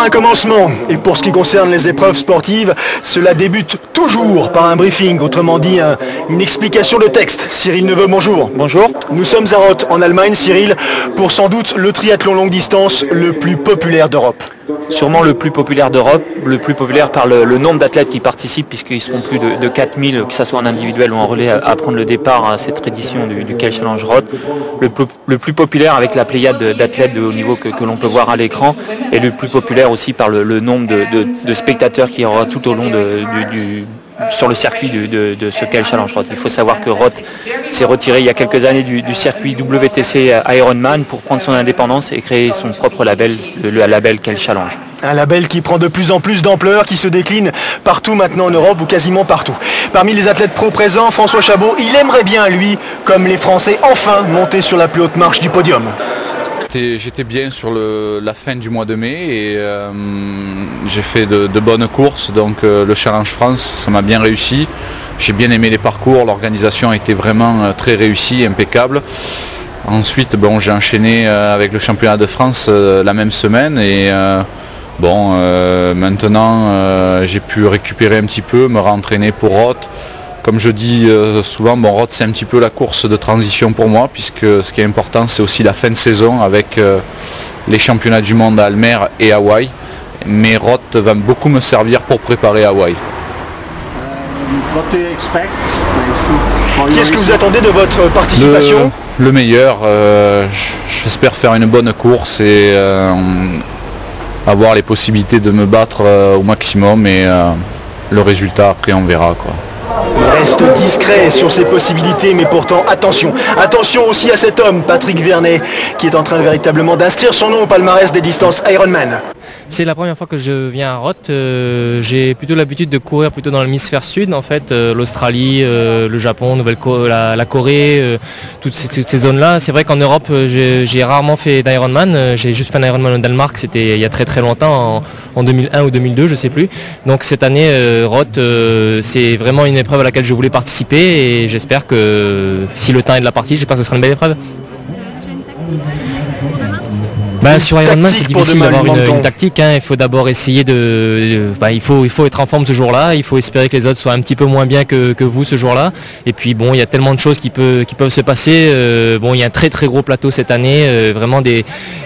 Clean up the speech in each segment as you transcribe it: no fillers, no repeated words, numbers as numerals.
un commencement. Et pour ce qui concerne les épreuves sportives, cela débute toujours par un briefing, autrement dit une explication de texte. Cyril Neveu, bonjour. Bonjour. Nous sommes à Roth, en Allemagne, Cyril, pour sans doute le triathlon longue distance le plus populaire d'Europe. Sûrement le plus populaire d'Europe, le plus populaire par le nombre d'athlètes qui participent, puisqu'ils seront plus de 4000, que ce soit en individuel ou en relais, à prendre le départ à cette édition du Kel Challenge Roth. Le plus populaire avec la pléiade d'athlètes de haut niveau que l'on peut voir à l'écran, et le plus populaire aussi par le nombre de spectateurs qu'il y aura tout au long sur le circuit de ce Kel Challenge Roth. Il faut savoir que Roth s'est retiré il y a quelques années du circuit WTC Ironman pour prendre son indépendance et créer son propre label, le label Kel Challenge. Un label qui prend de plus en plus d'ampleur, qui se décline partout maintenant en Europe ou quasiment partout. Parmi les athlètes pro présents, François Chabot, il aimerait bien, lui, comme les Français, enfin monter sur la plus haute marche du podium. J'étais bien sur la fin du mois de mai et j'ai fait de bonnes courses, donc le Challenge France, ça m'a bien réussi. J'ai bien aimé les parcours, l'organisation a été vraiment très réussie, impeccable. Ensuite, j'ai enchaîné avec le championnat de France la même semaine et maintenant j'ai pu récupérer un petit peu, me rentraîner pour Roth. Comme je dis souvent, Roth c'est un petit peu la course de transition pour moi, puisque ce qui est important c'est aussi la fin de saison avec les championnats du monde à Almer et Hawaï. Mais Roth va beaucoup me servir pour préparer Hawaï. Qu'est-ce que vous attendez de votre participation ? Le meilleur, j'espère faire une bonne course et avoir les possibilités de me battre au maximum et le résultat après on verra quoi. Il reste discret sur ses possibilités, mais pourtant attention. Attention aussi à cet homme, Patrick Vernet, qui est en train véritablement d'inscrire son nom au palmarès des distances Ironman. C'est la première fois que je viens à Roth. J'ai plutôt l'habitude de courir plutôt dans l'hémisphère sud, en fait, l'Australie, le Japon, la Corée, toutes ces zones-là. C'est vrai qu'en Europe, j'ai rarement fait d'Ironman. J'ai juste fait un Ironman au Danemark, c'était il y a très très longtemps, en 2001 ou 2002, je sais plus. Donc cette année, Roth, c'est vraiment une épreuve à laquelle je voulais participer et j'espère que si le temps est de la partie, j'espère que ce sera une belle épreuve. Sur Ironman, c'est difficile d'avoir une tactique. Il faut d'abord essayer il faut être en forme ce jour-là. Il faut espérer que les autres soient un petit peu moins bien que vous ce jour-là. Et puis il y a tellement de choses qui peuvent se passer. Il y a un très très gros plateau cette année. Il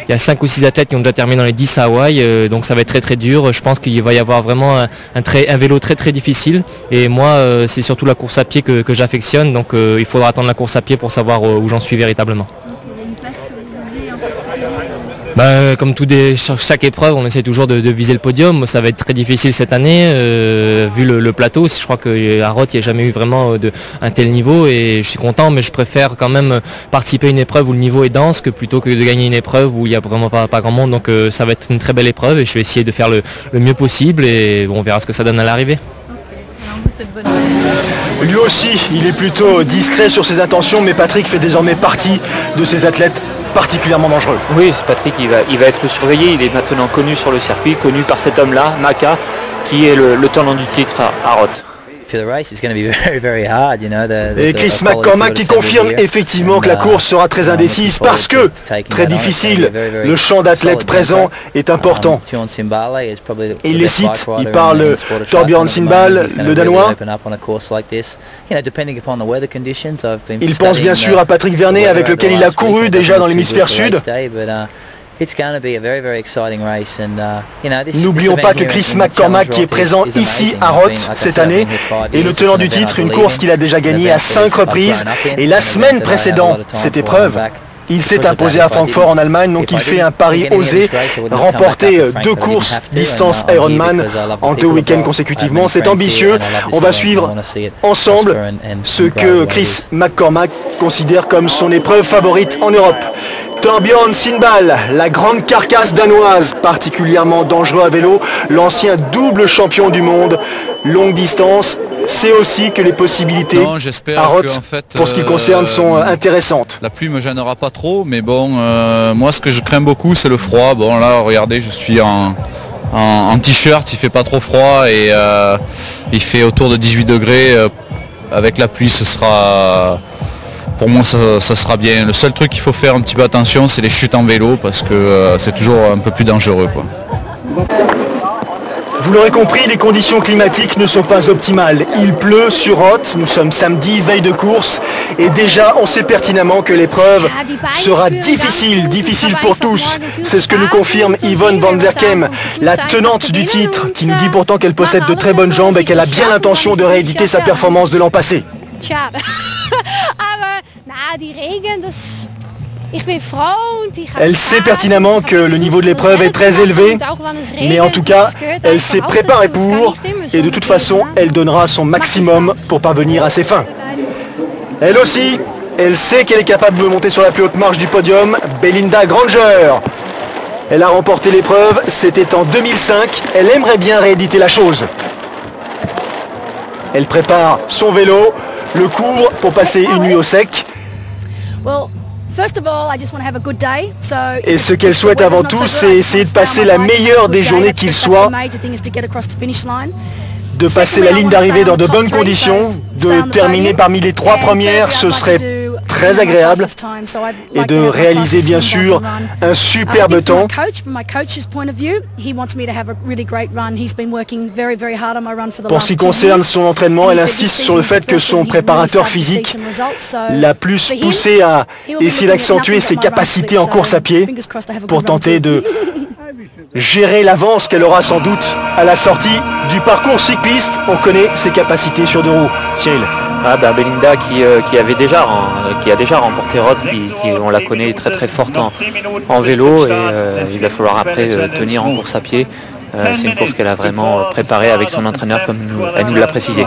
y a 5 ou 6 athlètes qui ont déjà terminé dans les 10 à Hawaï. Donc ça va être très très dur. Je pense qu'il va y avoir vraiment un vélo très très difficile. Et moi, c'est surtout la course à pied que j'affectionne. Donc il faudra attendre la course à pied pour savoir où j'en suis véritablement. Comme chaque épreuve, on essaie toujours de viser le podium. Ça va être très difficile cette année, vu le plateau. Je crois qu'à Roth, il n'y a jamais eu vraiment un tel niveau et je suis content, mais je préfère quand même participer à une épreuve où le niveau est dense plutôt que de gagner une épreuve où il n'y a vraiment pas grand monde. Donc ça va être une très belle épreuve et je vais essayer de faire le mieux possible et on verra ce que ça donne à l'arrivée. Lui aussi, il est plutôt discret sur ses intentions, mais Patrick fait désormais partie de ces athlètes particulièrement dangereux. Oui, Patrick, il va être surveillé. Il est maintenant connu sur le circuit, connu par cet homme-là, Maka, qui est le tenant du titre à Roth. Et Chris McCormack qui confirme effectivement que la course sera très indécise parce que très difficile. Le champ d'athlètes présents est important. Et il les cite, il parle Torbjørn Sindball, le Danois. Il pense bien sûr à Patrick Vernet avec lequel il a couru déjà dans l'hémisphère sud. N'oublions pas que Chris McCormack qui est présent ici à Roth cette année est le tenant du titre, une course qu'il a déjà gagnée à 5 reprises et la semaine précédente cette épreuve. Il s'est imposé à Francfort en Allemagne, donc il fait un pari osé, remporter 2 courses distance Ironman en 2 week-ends consécutivement. C'est ambitieux. On va suivre ensemble ce que Chris McCormack considère comme son épreuve favorite en Europe. Torbjørn Sindball, la grande carcasse danoise, particulièrement dangereux à vélo, l'ancien double champion du monde, longue distance, sait aussi que les possibilités à Roth, pour ce qui concerne, sont intéressantes. La pluie me gênera pas trop, mais moi ce que je crains beaucoup c'est le froid. Là, regardez, je suis en t-shirt, il fait pas trop froid et il fait autour de 18 degrés. Avec la pluie, ce sera... Pour moi, ça sera bien. Le seul truc qu'il faut faire un petit peu attention, c'est les chutes en vélo parce que c'est toujours un peu plus dangereux, quoi. Vous l'aurez compris, les conditions climatiques ne sont pas optimales. Il pleut sur Roth, nous sommes samedi, veille de course, et déjà on sait pertinemment que l'épreuve sera difficile pour tous. C'est ce que nous confirme Yvonne van der Kem, la tenante du titre, qui nous dit pourtant qu'elle possède de très bonnes jambes et qu'elle a bien l'intention de rééditer sa performance de l'an passé. Elle sait pertinemment que le niveau de l'épreuve est très élevé, mais en tout cas, elle s'est préparée pour, et de toute façon, elle donnera son maximum pour parvenir à ses fins. Elle aussi, elle sait qu'elle est capable de monter sur la plus haute marche du podium, Belinda Granger. Elle a remporté l'épreuve, c'était en 2005, elle aimerait bien rééditer la chose. Elle prépare son vélo, le couvre pour passer une nuit au sec. Et ce qu'elle souhaite avant tout, c'est essayer de passer la meilleure des journées qu'il soit, de passer la ligne d'arrivée dans de bonnes conditions, de terminer parmi les 3 premières, ce serait très agréable, et de réaliser bien sûr un superbe temps. Pour ce qui concerne son entraînement, elle insiste sur le fait que son préparateur physique l'a plus poussé à essayer d'accentuer ses capacités en course à pied pour tenter de gérer l'avance qu'elle aura sans doute à la sortie du parcours cycliste. On connaît ses capacités sur 2 roues. Cyril. Belinda qui a déjà remporté Roth, on la connaît très très forte en vélo, et il va falloir après tenir en course à pied. C'est une course qu'elle a vraiment préparée avec son entraîneur, comme elle nous l'a précisé.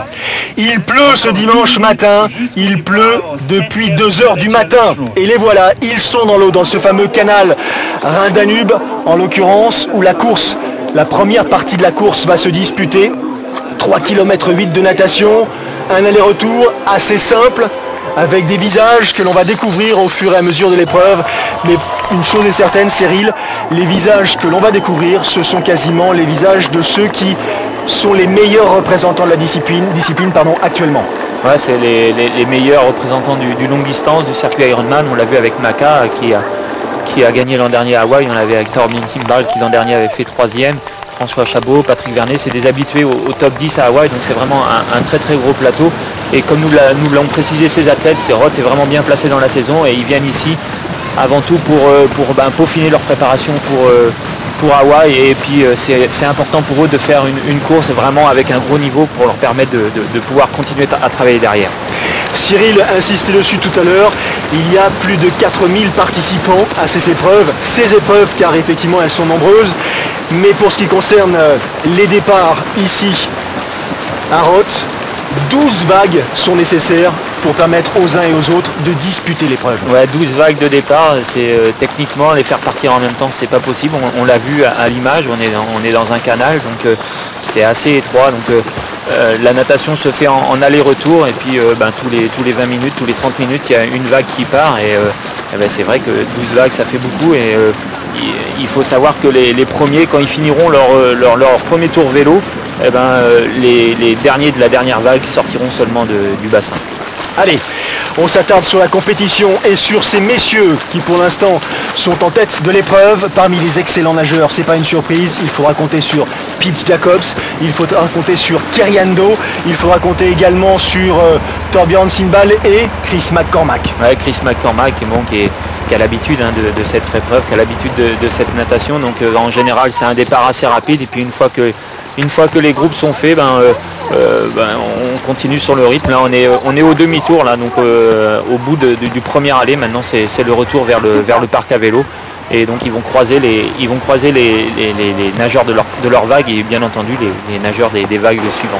Il pleut ce dimanche matin, il pleut depuis 2 h du matin. Et les voilà, ils sont dans l'eau, dans ce fameux canal Rhin-Danube, en l'occurrence, où la première partie de la course va se disputer. 3,8 km de natation, un aller-retour assez simple, avec des visages que l'on va découvrir au fur et à mesure de l'épreuve. Mais une chose est certaine, Cyril, les visages que l'on va découvrir, ce sont quasiment les visages de ceux qui sont les meilleurs représentants de la discipline actuellement. Ouais, c'est les meilleurs représentants du longue distance, du circuit Ironman. On l'a vu avec Maka qui a gagné l'an dernier à Hawaï. On l'avait avec Torbjörn Simbal qui l'an dernier avait fait 3e. François Chabot, Patrick Vernet, c'est des habitués au top 10 à Hawaï, donc c'est vraiment un très très gros plateau. Et comme nous l'ont précisé ces athlètes, Roth est vraiment bien placé dans la saison, et ils viennent ici avant tout pour peaufiner leur préparation pour Hawaï. Et puis c'est important pour eux de faire une course vraiment avec un gros niveau pour leur permettre de pouvoir continuer à travailler derrière. Cyril insistait dessus tout à l'heure, il y a plus de 4000 participants à ces épreuves car effectivement elles sont nombreuses, mais pour ce qui concerne les départs ici à Roth, 12 vagues sont nécessaires pour permettre aux uns et aux autres de disputer l'épreuve. Ouais, 12 vagues de départ, c'est techniquement les faire partir en même temps, c'est pas possible. On l'a vu à l'image, on est dans un canal, donc c'est assez étroit. Donc la natation se fait en aller-retour, et puis tous les 20 minutes, tous les 30 minutes, il y a une vague qui part, et c'est vrai que 12 vagues ça fait beaucoup, et il faut savoir que les premiers, quand ils finiront leur premier tour vélo, les derniers de la dernière vague sortiront seulement du bassin. Allez, on s'attarde sur la compétition et sur ces messieurs qui pour l'instant sont en tête de l'épreuve. Parmi les excellents nageurs, c'est pas une surprise, il faudra compter sur Pete Jacobs, il faudra compter sur Keriando, il faudra compter également sur Torbjörn Simbal et Chris McCormack. Ouais, Chris McCormack qui a l'habitude de cette épreuve, qui a l'habitude de cette natation. Donc en général c'est un départ assez rapide, et puis une fois que les groupes sont faits, on continue sur le rythme. Là on est au demi-tour là, donc au bout du premier aller. Maintenant c'est le retour vers le parc à vélo, et donc ils vont croiser les nageurs de leur vague, et bien entendu les nageurs des vagues suivantes.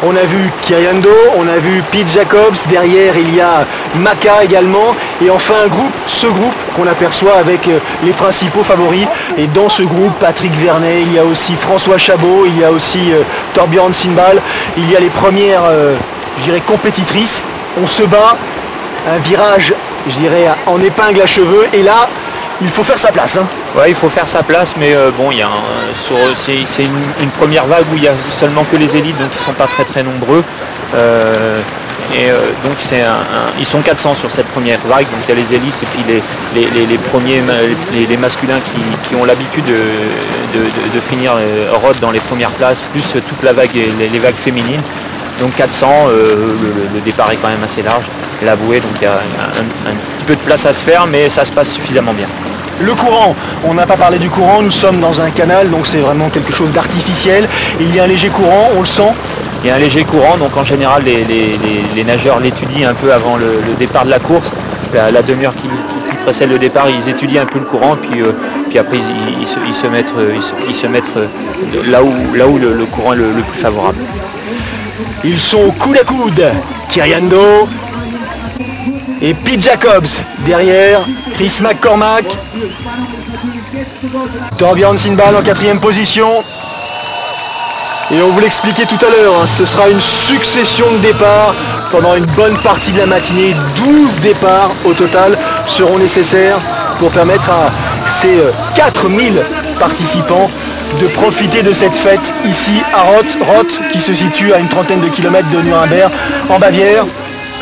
On a vu Keriando, on a vu Pete Jacobs, derrière il y a Maka également, et enfin ce groupe qu'on aperçoit avec les principaux favoris. Et dans ce groupe, Patrick Vernet, il y a aussi François Chabot, il y a aussi Torbjörn Simbal, il y a les premières compétitrices. On se bat, un virage en épingle à cheveux, et là il faut faire sa place. Ouais, il faut faire sa place, mais c'est une première vague où il y a seulement que les élites, donc ils ne sont pas très très nombreux. donc ils sont 400 sur cette première vague, donc il y a les élites et puis les premiers, les masculins qui ont l'habitude de finir Rhodes dans les premières places, plus toute la vague, les vagues féminines. Donc 400, le départ est quand même assez large, l'avouer, donc il y a un petit peu de place à se faire, mais ça se passe suffisamment bien. Le courant, on n'a pas parlé du courant, nous sommes dans un canal, donc c'est vraiment quelque chose d'artificiel. Il y a un léger courant, on le sent. Il y a un léger courant, donc en général les nageurs l'étudient un peu avant le départ de la course. La demi-heure qui précède le départ, ils étudient un peu le courant, puis après ils se mettent là où le courant est le plus favorable. Ils sont au coude à coude, Kiriando et Pete Jacobs derrière, Chris McCormack, Torbjörn Sindball en 4e position. Et on vous l'expliquait tout à l'heure, ce sera une succession de départs pendant une bonne partie de la matinée. 12 départs au total seront nécessaires pour permettre à ces 4000 participants de profiter de cette fête ici à Roth qui se situe à une trentaine de kilomètres de Nuremberg en Bavière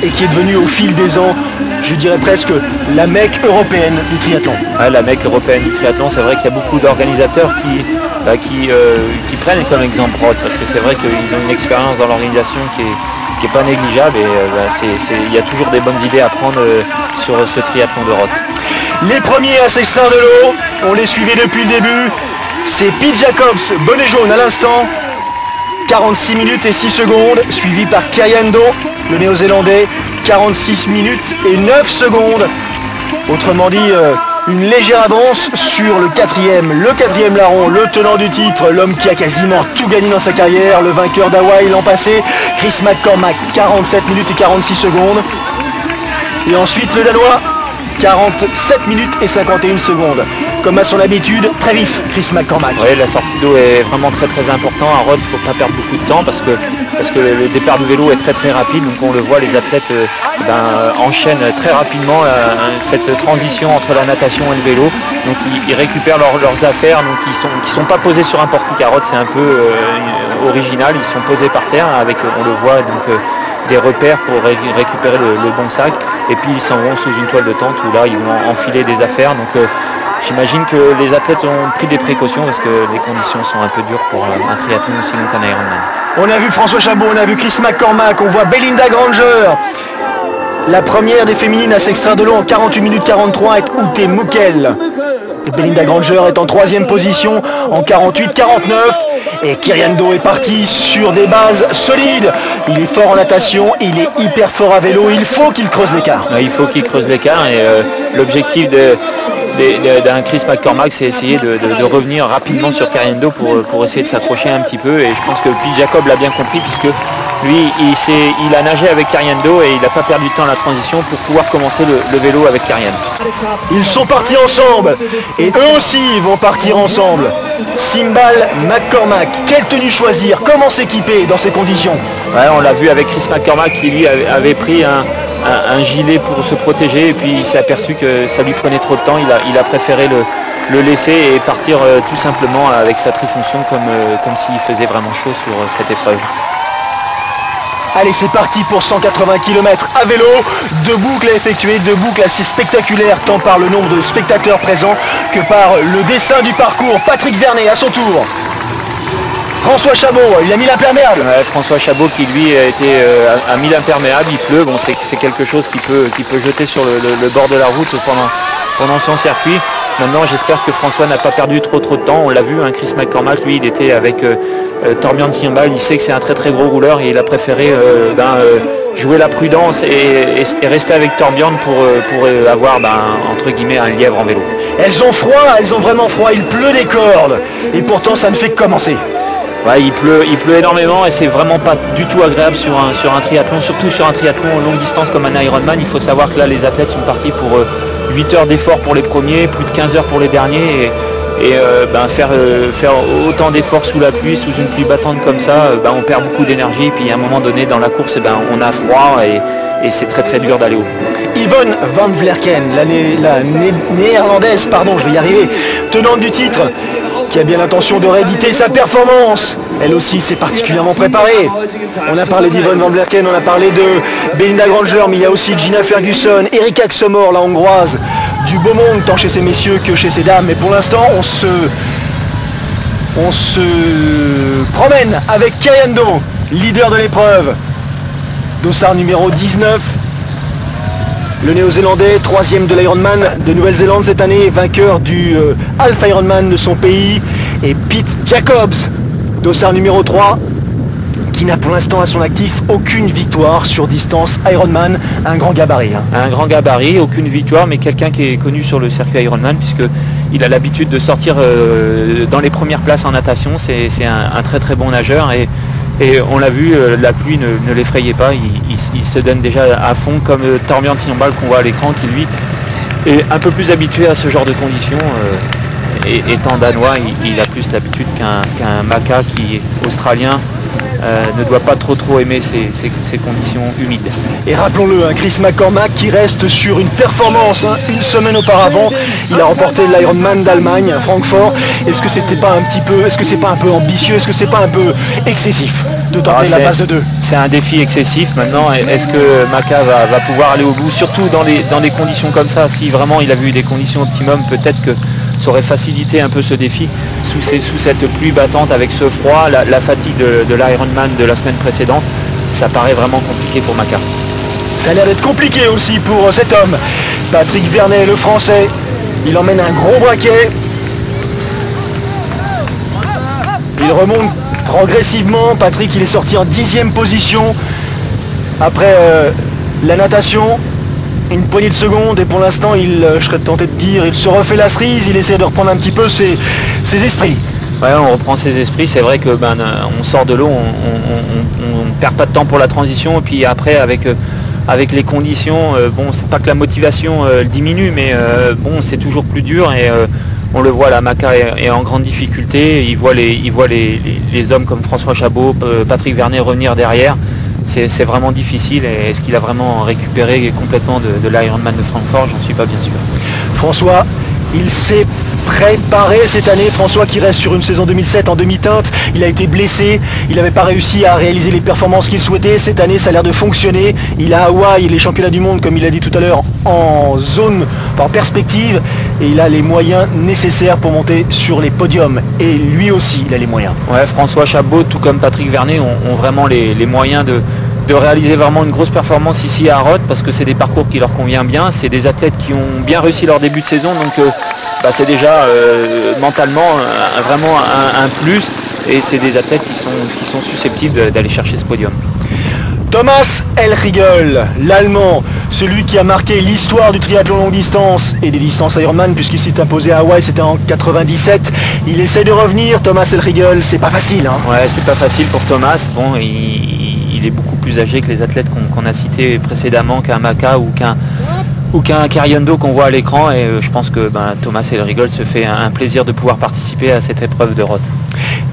et qui est devenue au fil des ans, je dirais presque, la Mecque européenne du triathlon. Ouais, la Mecque européenne du triathlon, c'est vrai qu'il y a beaucoup d'organisateurs qui prennent comme exemple Roth, parce que c'est vrai qu'ils ont une expérience dans l'organisation qui est pas négligeable et il y a toujours des bonnes idées à prendre sur ce triathlon de Roth. Les premiers à s'extraire de l'eau, on les suivait depuis le début. C'est Pete Jacobs, bonnet jaune à l'instant, 46 minutes et 6 secondes, suivi par Kiriando, le néo-zélandais, 46 minutes et 9 secondes. Autrement dit, une légère avance sur le quatrième larron, le tenant du titre, l'homme qui a quasiment tout gagné dans sa carrière, le vainqueur d'Hawaï l'an passé, Chris McCormack, 47 minutes et 46 secondes. Et ensuite le Danois, 47 minutes et 51 secondes. Comme à son habitude, très vif, Chris McCormack. Oui, la sortie d'eau est vraiment très très importante. À Roth, il ne faut pas perdre beaucoup de temps parce que le départ du vélo est très très rapide. Donc on le voit, les athlètes enchaînent très rapidement cette transition entre la natation et le vélo. Donc ils récupèrent leurs affaires. Donc ils sont pas posés sur un portique. À Roth, c'est un peu original. Ils sont posés par terre avec, on le voit, donc des repères pour récupérer le bon sac. Et puis ils s'en vont sous une toile de tente où là ils vont enfiler des affaires. Donc j'imagine que les athlètes ont pris des précautions parce que les conditions sont un peu dures pour un triathlon aussi long qu'un Ironman. On a vu François Chabot, on a vu Chris McCormack, on voit Belinda Granger. La première des féminines à s'extraire de l'eau en 48 minutes 43 est Ute Mukel. Belinda Granger est en 3e position en 48-49. Et Kiriando est parti sur des bases solides. Il est fort en natation, il est hyper fort à vélo, il faut qu'il creuse l'écart. Il faut qu'il creuse l'écart et l'objectif d'un Chris McCormack, c'est essayer de revenir rapidement sur Kiriando pour essayer de s'accrocher un petit peu. Et je pense que Pete Jacob l'a bien compris puisque lui, il a nagé avec Kiriando et il n'a pas perdu de temps à la transition pour pouvoir commencer le vélo avec Kiriando. Ils sont partis ensemble et eux aussi vont partir ensemble. Sindball, McCormack, quelle tenue choisir? Comment s'équiper dans ces conditions? Ouais, on l'a vu avec Chris McCormack qui lui avait pris un gilet pour se protéger et puis il s'est aperçu que ça lui prenait trop de temps. Il a préféré le laisser et partir tout simplement avec sa trifonction comme s'il faisait vraiment chaud sur cette épreuve. Allez, c'est parti pour 180 km à vélo, 2 boucles à effectuer, 2 boucles assez spectaculaires tant par le nombre de spectateurs présents que par le dessin du parcours. Patrick Vernet à son tour. François Chabot, il a mis l'imperméable. Ouais, François Chabot qui lui a mis l'imperméable, il pleut, bon c'est quelque chose qui peut jeter sur le bord de la route pendant son circuit. Maintenant j'espère que François n'a pas perdu trop de temps, on l'a vu, Chris McCormack lui il était avec Torbjörn Sindball, il sait que c'est un très très gros rouleur et il a préféré jouer la prudence et rester avec Torbjörn pour avoir entre guillemets un lièvre en vélo. Elles ont froid, elles ont vraiment froid, il pleut des cordes et pourtant ça ne fait que commencer. Ouais, il pleut énormément et c'est vraiment pas du tout agréable sur un triathlon, surtout sur un triathlon longue distance comme un Ironman. Il faut savoir que là les athlètes sont partis pour 8 heures d'effort pour les premiers, plus de 15 heures pour les derniers et faire autant d'efforts sous la pluie, sous une pluie battante comme ça, on perd beaucoup d'énergie. Puis à un moment donné dans la course, on a froid et c'est très très dur d'aller au bout. Yvonne van Vlerken, la néerlandaise, je vais y arriver, tenante du titre, qui a bien l'intention de rééditer sa performance. Elle aussi s'est particulièrement préparée. On a parlé d'Yvonne Van Vlerken, on a parlé de Belinda Granger, mais il y a aussi Gina Ferguson, Erika Xomor, la hongroise, du beau monde tant chez ces messieurs que chez ces dames. Mais pour l'instant, on se promène avec Kerian Do, leader de l'épreuve. Dossard numéro 19. Le néo-zélandais, 3e de l'Ironman de Nouvelle-Zélande cette année, vainqueur du Half Ironman de son pays. Et Pete Jacobs, dossard numéro 3, qui n'a pour l'instant à son actif aucune victoire sur distance Ironman, un grand gabarit. Un grand gabarit, aucune victoire, mais quelqu'un qui est connu sur le circuit Ironman, puisqu'il a l'habitude de sortir dans les premières places en natation. C'est un très très bon nageur. Et on l'a vu, la pluie ne l'effrayait pas, il se donne déjà à fond, comme Torbjörn Tignonball qu'on voit à l'écran, qui lui est un peu plus habitué à ce genre de conditions. Et étant danois, il a plus l'habitude qu'un Macca qui est australien, ne doit pas trop aimer ces conditions humides. Et rappelons-le, Chris McCormack qui reste sur une performance. Une semaine auparavant, il a remporté l'Ironman d'Allemagne à Francfort. Est-ce que c'est pas un peu ambitieux? Est-ce que c'est pas un peu excessif de tenter la base de 2? C'est un défi excessif. Maintenant, est-ce que Macca va pouvoir aller au bout, surtout dans des conditions comme ça? Si vraiment il a vu des conditions optimum, peut-être que ça aurait facilité un peu ce défi sous cette pluie battante avec ce froid, la fatigue de l'Ironman de la semaine précédente. Ça paraît vraiment compliqué pour Macca. Ça a l'air d'être compliqué aussi pour cet homme. Patrick Vernet, le français, il emmène un gros braquet. Il remonte progressivement. Patrick, il est sorti en 10e position après la natation. Une poignée de secondes et pour l'instant, je serais tenté de dire, il se refait la cerise, il essaie de reprendre un petit peu ses esprits. Ouais, on reprend ses esprits, c'est vrai que on sort de l'eau, on ne perd pas de temps pour la transition et puis après avec les conditions, c'est pas que la motivation diminue, mais c'est toujours plus dur et on le voit, la Macca est en grande difficulté, il voit les hommes comme François Chabot, Patrick Vernet revenir derrière. C'est vraiment difficile et est-ce qu'il a vraiment récupéré complètement de l'Ironman de Francfort? J'en suis pas bien sûr. François, il s'est préparé cette année. François qui reste sur une saison 2007 en demi-teinte. Il a été blessé. Il n'avait pas réussi à réaliser les performances qu'il souhaitait. Cette année, ça a l'air de fonctionner. Il a Hawaï, les championnats du monde, comme il a dit tout à l'heure, en perspective. Et il a les moyens nécessaires pour monter sur les podiums. Et lui aussi, il a les moyens. Ouais, François Chabot, tout comme Patrick Vernet, ont vraiment les moyens de réaliser vraiment une grosse performance ici à Roth, parce que c'est des parcours qui leur conviennent bien. C'est des athlètes qui ont bien réussi leur début de saison. Donc c'est déjà mentalement vraiment un plus. Et c'est des athlètes qui sont susceptibles d'aller chercher ce podium. Thomas Elriegel, l'Allemand, celui qui a marqué l'histoire du triathlon longue distance et des distances Ironman puisqu'il s'est imposé à Hawaï, c'était en 97. Il essaie de revenir, Thomas Elriegel, c'est pas facile. Ouais, c'est pas facile pour Thomas. Bon, il est beaucoup plus âgé que les athlètes qu'on a cités précédemment, qu'un Macca ou qu'un Kerian Do qu'on voit à l'écran. Et je pense que Thomas Elriegel se fait un plaisir de pouvoir participer à cette épreuve de Roth.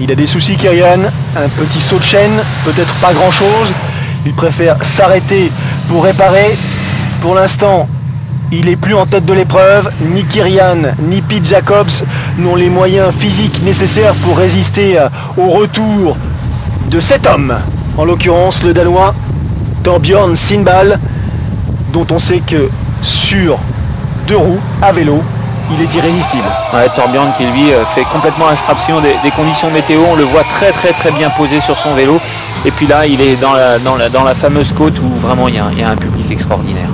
Il a des soucis, Kerian, un petit saut de chaîne, peut-être pas grand-chose. Il préfère s'arrêter pour réparer. Pour l'instant, il n'est plus en tête de l'épreuve. Ni Kerian, ni Pete Jacobs n'ont les moyens physiques nécessaires pour résister au retour de cet homme. En l'occurrence, le Danois Torbjörn Tignonball, dont on sait que sur 2 roues, à vélo, il est irrésistible. Ouais, Torbjörn qui lui fait complètement abstraction des conditions météo. On le voit très bien posé sur son vélo. Et puis là, il est dans la fameuse côte où vraiment il y a un public extraordinaire.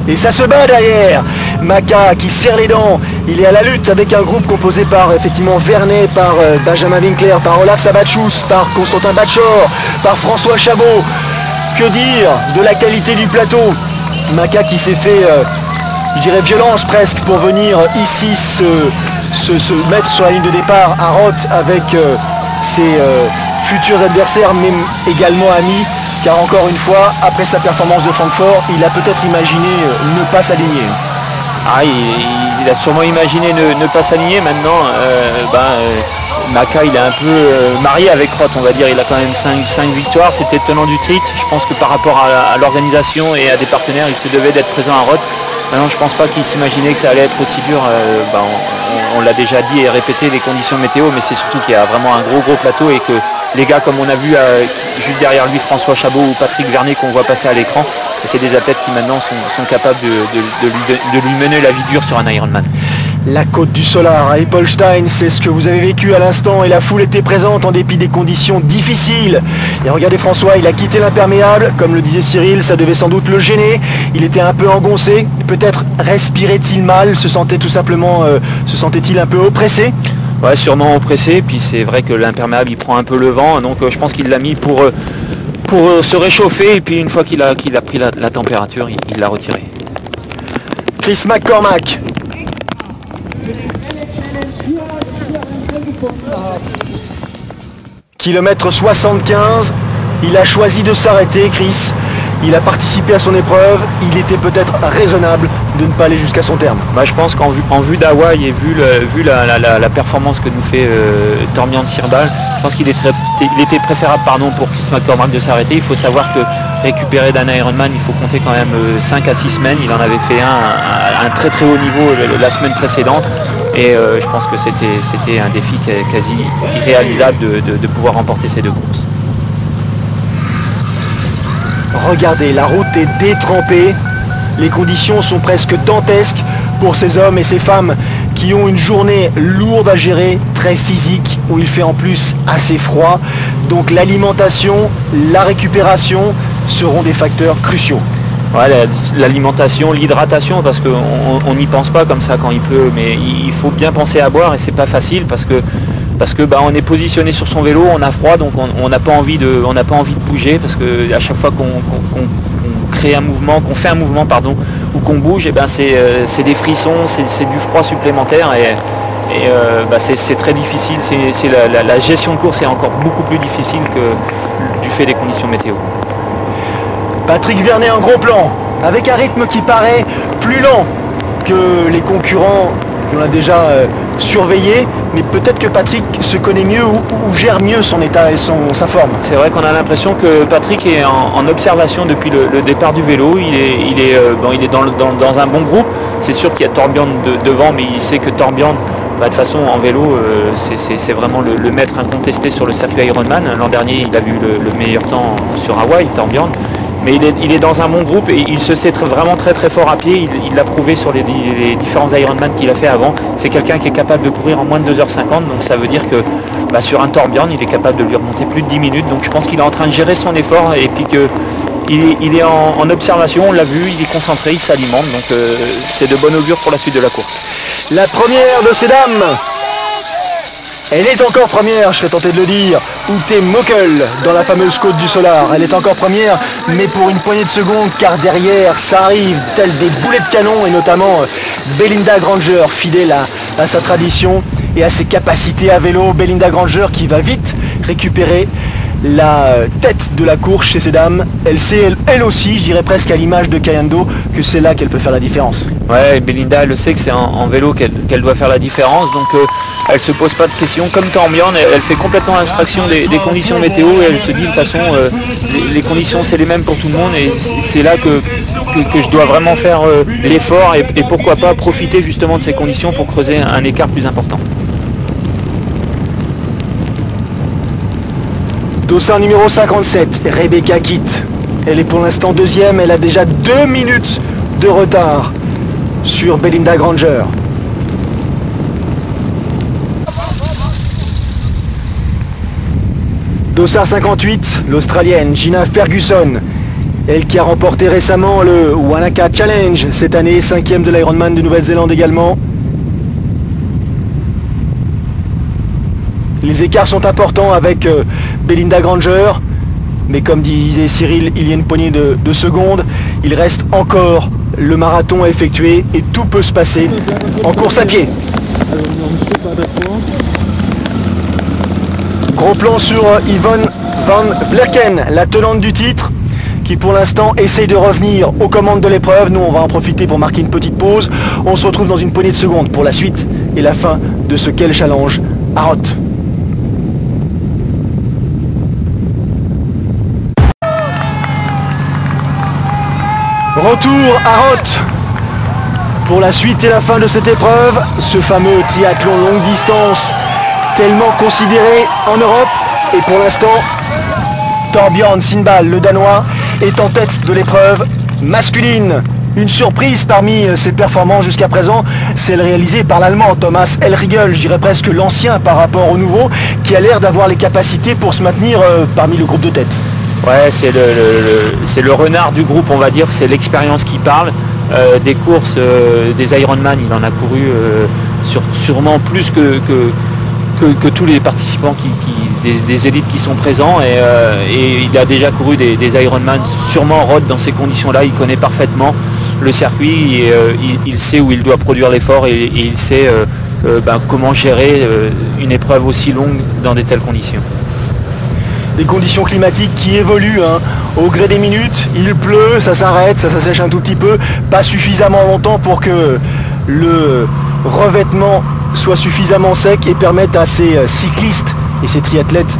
Et ça se bat derrière. Macca qui serre les dents. Il est à la lutte avec un groupe composé par effectivement Vernet, par Benjamin Winkler, par Olaf Sabatschous, par Constantin Batchor, par François Chabot. Que dire de la qualité du plateau? Macca qui s'est fait, je dirais, violence presque pour venir ici se mettre sur la ligne de départ à Roth avec ses futurs adversaires, mais également amis. Car encore une fois, après sa performance de Francfort, il a peut-être imaginé ne pas s'aligner. Il a sûrement imaginé ne pas s'aligner. Maintenant, Macca, il est un peu marié avec Roth, on va dire. Il a quand même 5 victoires. C'était tenant du titre. Je pense que par rapport à l'organisation et à des partenaires, il se devait d'être présent à Roth. Non, je pense pas qu'ils s'imaginaient que ça allait être aussi dur. On l'a déjà dit et répété, les conditions météo, mais c'est surtout qu'il y a vraiment un gros plateau et que les gars, comme on a vu juste derrière lui, François Chabot ou Patrick Vernet qu'on voit passer à l'écran, c'est des athlètes qui maintenant sont capables de lui mener la vie dure sur un Ironman. La côte du Solar à Eppelstein, c'est ce que vous avez vécu à l'instant et la foule était présente en dépit des conditions difficiles. Et regardez François, il a quitté l'imperméable, comme le disait Cyril, ça devait sans doute le gêner. Il était un peu engoncé, peut-être respirait-il mal, se sentait-il un peu oppressé? Ouais, sûrement oppressé, puis c'est vrai que l'imperméable il prend un peu le vent, donc je pense qu'il l'a mis pour se réchauffer et puis une fois qu'il a pris la température, il l'a retiré. Chris McCormack. Kilomètre 75, il a choisi de s'arrêter, Chris. Il a participé à son épreuve, il était peut-être raisonnable de ne pas aller jusqu'à son terme. Je pense qu'en vue d'Hawaï et vu la performance que nous fait Torbjörn Sirbal, je pense qu'il était préférable pour Chris McCormack de s'arrêter. Il faut savoir que récupérer d'un Ironman, il faut compter quand même 5 à 6 semaines. Il en avait fait un très très haut niveau la semaine précédente. Et je pense que c'était un défi quasi irréalisable de pouvoir remporter ces deux courses. Regardez, la route est détrempée, les conditions sont presque dantesques pour ces hommes et ces femmes qui ont une journée lourde à gérer, très physique, où il fait en plus assez froid. Donc l'alimentation, la récupération seront des facteurs cruciaux. Ouais, l'alimentation, l'hydratation, parce qu'on n'y pense pas comme ça quand il pleut, mais il faut bien penser à boire et c'est pas facile parce que on est positionné sur son vélo, on a froid, donc on n'a pas envie de bouger parce que à chaque fois qu'on fait un mouvement, ou qu'on bouge, c'est des frissons, c'est du froid supplémentaire c'est très difficile. La gestion de course est encore beaucoup plus difficile que du fait des conditions météo. Patrick Vernet en gros plan, avec un rythme qui paraît plus lent que les concurrents qu'on a déjà surveillés, mais peut-être que Patrick se connaît mieux ou gère mieux son état et sa forme. C'est vrai qu'on a l'impression que Patrick est en observation depuis le départ du vélo. Il est dans un bon groupe. C'est sûr qu'il y a Torbjörn devant, mais il sait que Torbjörn, de toute façon en vélo, c'est vraiment le maître incontesté sur le circuit Ironman. L'an dernier, il a eu le meilleur temps sur Hawaï, Torbjörn. Mais il est dans un bon groupe et il se sait vraiment très très fort à pied. Il l'a prouvé sur les différents Ironman qu'il a fait avant. C'est quelqu'un qui est capable de courir en moins de 2h50. Donc ça veut dire que sur un Torbjörn, il est capable de lui remonter plus de 10 minutes. Donc je pense qu'il est en train de gérer son effort et puis qu'il est en observation. On l'a vu, il est concentré, il s'alimente. Donc c'est de bon augure pour la suite de la course. La première de ces dames, elle est encore première, je serais tenté de le dire. Ute Mokel dans la fameuse côte du Solar. Elle est encore première, mais pour une poignée de secondes, car derrière, ça arrive tel des boulets de canon, et notamment Belinda Granger, fidèle à sa tradition et à ses capacités à vélo. Belinda Granger qui va vite récupérer la tête de la course chez ces dames. Elle sait, elle aussi, je dirais presque à l'image de Kayando, que c'est là qu'elle peut faire la différence. Ouais, Belinda, elle sait que c'est en vélo qu'elle doit faire la différence, donc elle se pose pas de questions. Comme Torbjörn, elle fait complètement abstraction des conditions météo et elle se dit de toute façon, les conditions c'est les mêmes pour tout le monde et c'est là que je dois vraiment faire l'effort et pourquoi pas profiter justement de ces conditions pour creuser un écart plus important. Dossard numéro 57, Rebecca Kitt. Elle est pour l'instant deuxième, elle a déjà 2 minutes de retard sur Belinda Granger. Dossard 58, l'Australienne Gina Ferguson. Elle qui a remporté récemment le Wanaka Challenge cette année, 5e de l'Ironman de Nouvelle-Zélande également. Les écarts sont importants avec Belinda Granger, mais comme disait Cyril, il y a une poignée de secondes. Il reste encore le marathon à effectuer et tout peut se passer en course à pied. Gros plan sur Yvonne van Vlerken, la tenante du titre, qui pour l'instant essaye de revenir aux commandes de l'épreuve. Nous, on va en profiter pour marquer une petite pause. On se retrouve dans une poignée de secondes pour la suite et la fin de ce Kel Challenge à Roth. Retour à Roth pour la suite et la fin de cette épreuve, ce fameux triathlon longue distance tellement considéré en Europe. Et pour l'instant, Torbjørn Sindal, le Danois, est en tête de l'épreuve masculine. Une surprise parmi ses performances jusqu'à présent, celle réalisée par l'Allemand Thomas Elriegel, je dirais presque l'ancien par rapport au nouveau, qui a l'air d'avoir les capacités pour se maintenir parmi le groupe de tête. Ouais, c'est le renard du groupe, on va dire, c'est l'expérience qui parle. Des courses, des Ironman, il en a couru sûrement plus que tous les participants des élites qui sont présents et il a déjà couru des Ironman, sûrement Roth dans ces conditions-là, il connaît parfaitement le circuit et il sait où il doit produire l'effort et il sait comment gérer une épreuve aussi longue dans de telles conditions. Des conditions climatiques qui évoluent au gré des minutes, il pleut, ça s'arrête, ça s'assèche un tout petit peu, pas suffisamment longtemps pour que le revêtement soit suffisamment sec et permette à ces cyclistes et ces triathlètes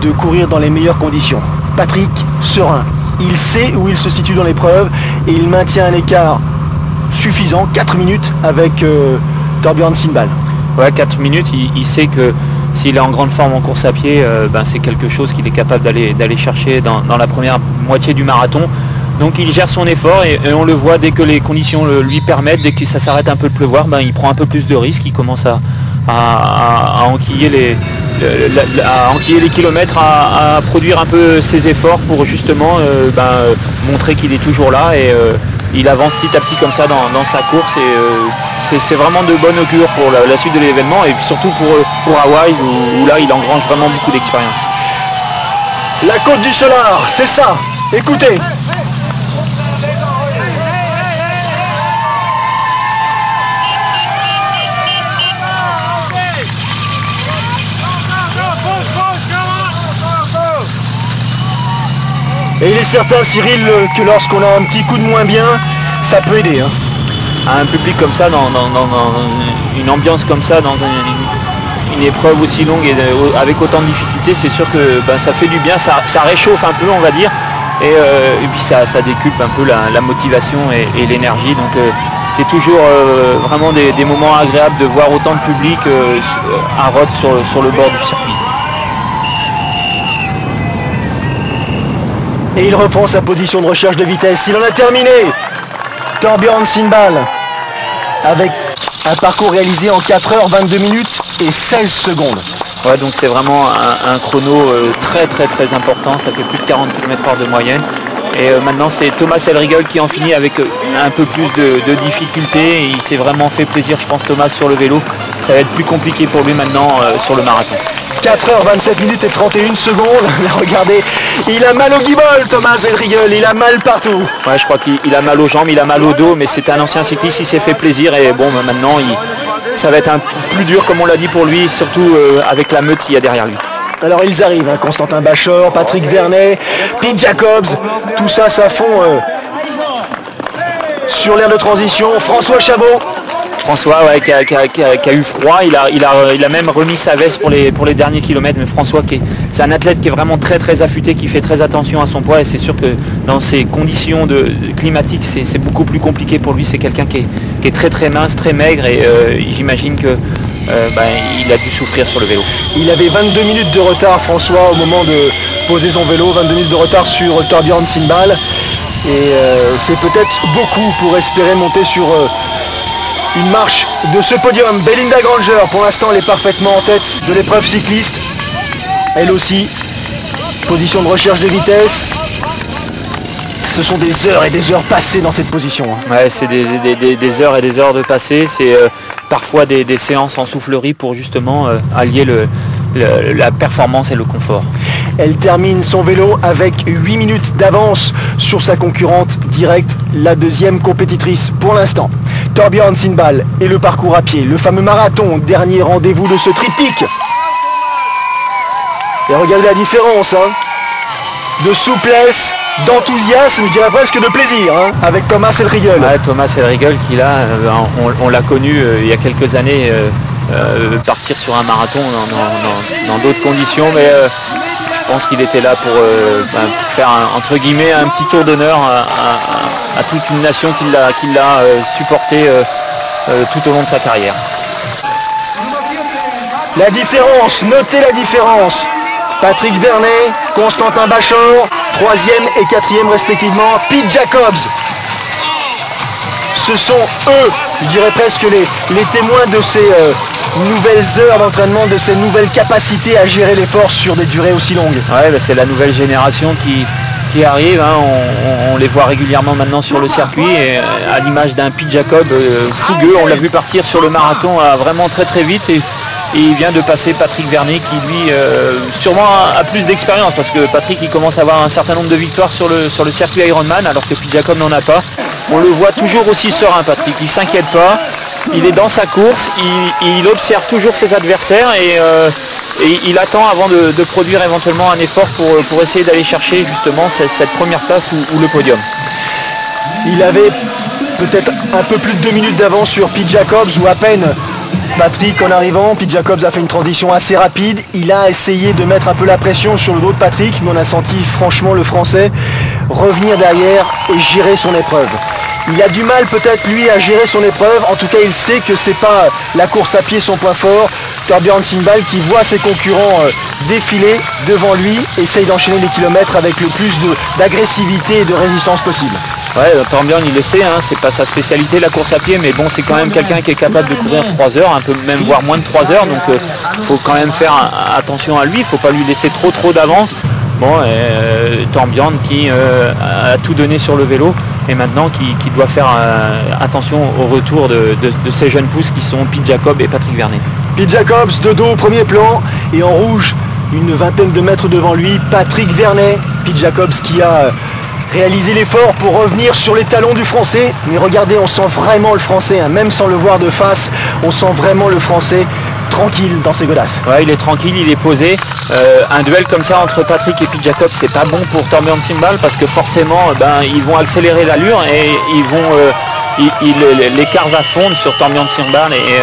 de courir dans les meilleures conditions. Patrick, serein, il sait où il se situe dans l'épreuve et il maintient un écart suffisant, 4 minutes avec Torbjørn Sindal. Ouais, 4 minutes, il sait que s'il est en grande forme en course à pied, c'est quelque chose qu'il est capable d'aller chercher dans la première moitié du marathon. Donc il gère son effort et on le voit dès que les conditions lui permettent, dès que ça s'arrête un peu de pleuvoir, il prend un peu plus de risques, il commence à enquiller les kilomètres, à produire un peu ses efforts pour justement montrer qu'il est toujours là et il avance petit à petit comme ça dans sa course et c'est vraiment de bon augure pour la suite de l'événement et surtout pour Hawaï où là il engrange vraiment beaucoup d'expérience. La côte du Solar, c'est ça, écoutez. Et il est certain, Cyril, que lorsqu'on a un petit coup de moins bien, ça peut aider. Un public comme ça, dans une ambiance comme ça, dans une épreuve aussi longue et avec autant de difficultés, c'est sûr que ça fait du bien, ça réchauffe un peu, on va dire, et puis ça décuple un peu la motivation et l'énergie. Donc c'est toujours vraiment des moments agréables de voir autant de public à Roth sur le bord du circuit. Et il reprend sa position de recherche de vitesse. Il en a terminé. Torbjørn Sindal avec un parcours réalisé en 4h22 minutes et 16 secondes. Ouais, donc c'est vraiment un chrono très très très important. Ça fait plus de 40 km/h de moyenne. Et maintenant c'est Thomas Elriegel qui en finit avec un peu plus de difficultés. Il s'est vraiment fait plaisir, je pense, Thomas, sur le vélo. Ça va être plus compliqué pour lui maintenant sur le marathon. 4h27 minutes et 31 secondes. Regardez, il a mal au guibole, Thomas Elriegel, il a mal partout. Ouais, je crois qu'il a mal aux jambes, il a mal au dos, mais c'est un ancien cycliste, il s'est fait plaisir et bon, maintenant ça va être un plus dur, comme on l'a dit, pour lui, surtout avec la meute qu'il y a derrière lui. Alors ils arrivent, Constantin Bachor, Patrick Vernet, Pete Jacobs, tout ça fond sur l'aire de transition. François Chabot. François qui a eu froid, il a même remis sa veste pour les derniers kilomètres, mais François c'est un athlète qui est vraiment très très affûté, qui fait très attention à son poids et c'est sûr que dans ces conditions climatiques c'est beaucoup plus compliqué pour lui. C'est quelqu'un qui est très très mince, très maigre et j'imagine que il a dû souffrir sur le vélo. Il avait 22 minutes de retard, François, au moment de poser son vélo, 22 minutes de retard sur Torbjørn Sindal et c'est peut-être beaucoup pour espérer monter sur une marche de ce podium. Belinda Granger, pour l'instant, elle est parfaitement en tête de l'épreuve cycliste. Elle aussi, position de recherche de vitesse. Ce sont des heures et des heures passées dans cette position. Ouais, c'est des heures et des heures de passé. C'est parfois des séances en soufflerie pour justement allier la performance et le confort. Elle termine son vélo avec 8 minutes d'avance sur sa concurrente directe, la deuxième compétitrice pour l'instant. Torbjørn Sindal et le parcours à pied, le fameux marathon, dernier rendez-vous de ce triptyque. Et regardez la différence, de souplesse, d'enthousiasme, je dirais presque de plaisir, avec Thomas Elriegel. Ouais, Thomas Elriegel qui là, on l'a connu il y a quelques années partir sur un marathon dans d'autres conditions, mais Je pense qu'il était là pour faire entre guillemets un petit tour d'honneur à toute une nation qui l'a supporté tout au long de sa carrière. La différence, notez la différence. Patrick Vernet, Constantin Bachor, 3e et 4e respectivement, Pete Jacobs. Ce sont eux, je dirais presque les témoins de ces nouvelles heures d'entraînement, de ces nouvelles capacités à gérer les forces sur des durées aussi longues. Ouais, c'est la nouvelle génération qui arrive, hein. On les voit régulièrement maintenant sur le circuit, et à l'image d'un Pete Jacob fougueux. On l'a vu partir sur le marathon vraiment très très vite, et il vient de passer Patrick Vernet qui lui sûrement a plus d'expérience, parce que Patrick il commence à avoir un certain nombre de victoires sur le circuit Ironman, alors que Pete Jacob n'en a pas. On le voit toujours aussi serein, Patrick, il ne s'inquiète pas, il est dans sa course, il observe toujours ses adversaires, et il attend avant de produire éventuellement un effort pour essayer d'aller chercher justement cette première place ou le podium. Il avait peut-être un peu plus de 2 minutes d'avance sur Pete Jacobs, ou à peine. Patrick en arrivant, Pete Jacobs a fait une transition assez rapide, il a essayé de mettre un peu la pression sur le dos de Patrick, mais on a senti franchement le Français revenir derrière et gérer son épreuve. Il a du mal peut-être lui à gérer son épreuve, en tout cas il sait que c'est pas la course à pied son point fort. Torbjörn Sindvall, qui voit ses concurrents défiler devant lui, essaye d'enchaîner les kilomètres avec le plus d'agressivité et de résistance possible. Ouais, Torbjörn il le sait, hein, c'est pas sa spécialité la course à pied, mais bon, c'est quand même quelqu'un qui est capable de courir 3 heures, un peu même voire moins de 3 heures, donc il faut quand même faire attention à lui, il faut pas lui laisser trop d'avance. Bon, Torbjörn qui a tout donné sur le vélo, et maintenant qui doit faire attention au retour de ces jeunes pousses qui sont Pete Jacob et Patrick Vernet. Pete Jacobs de dos au premier plan, et en rouge, une vingtaine de mètres devant lui, Patrick Vernet. Pete Jacobs qui a réalisé l'effort pour revenir sur les talons du Français, mais regardez, on sent vraiment le Français, hein, même sans le voir de face, on sent vraiment le Français tranquille dans ses godasses. Ouais, il est tranquille, il est posé. Un duel comme ça entre Patrick et Pete Jacobs, c'est pas bon pour Torbjörn Sindvall, parce que forcément ils vont accélérer l'allure, et l'écart va fondre sur Torbjörn Sindvall, et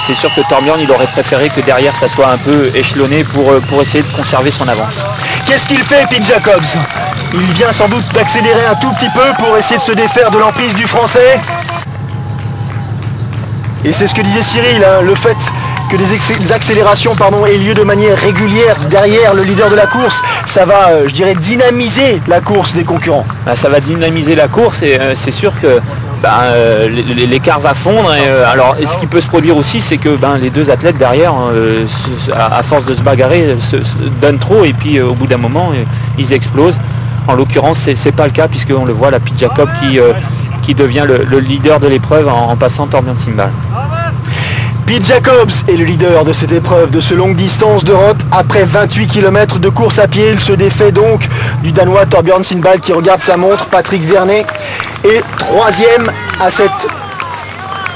c'est sûr que Torbjörn il aurait préféré que derrière ça soit un peu échelonné pour essayer de conserver son avance. Qu'est-ce qu'il fait, Pete Jacobs? Il vient sans doute d'accélérer un tout petit peu pour essayer de se défaire de l'emprise du Français. Et c'est ce que disait Cyril, hein, le fait que des accélérations aient lieu de manière régulière derrière le leader de la course, ça va, je dirais, dynamiser la course des concurrents. Ça va dynamiser la course, et c'est sûr que l'écart va fondre. Et, alors, ce qui peut se produire aussi, c'est que les deux athlètes derrière, à force de se bagarrer, se donnent trop, et puis au bout d'un moment, ils explosent. En l'occurrence, c'est pas le cas, puisqu'on le voit, la Pete Jacob qui devient le leader de l'épreuve en passant Torbjörn Sindvall. Pete Jacobs est le leader de cette épreuve de ce longue distance de Roth. Après 28 km de course à pied, il se défait donc du Danois Torbjörn Sindvall qui regarde sa montre. Patrick Vernet est 3e à cet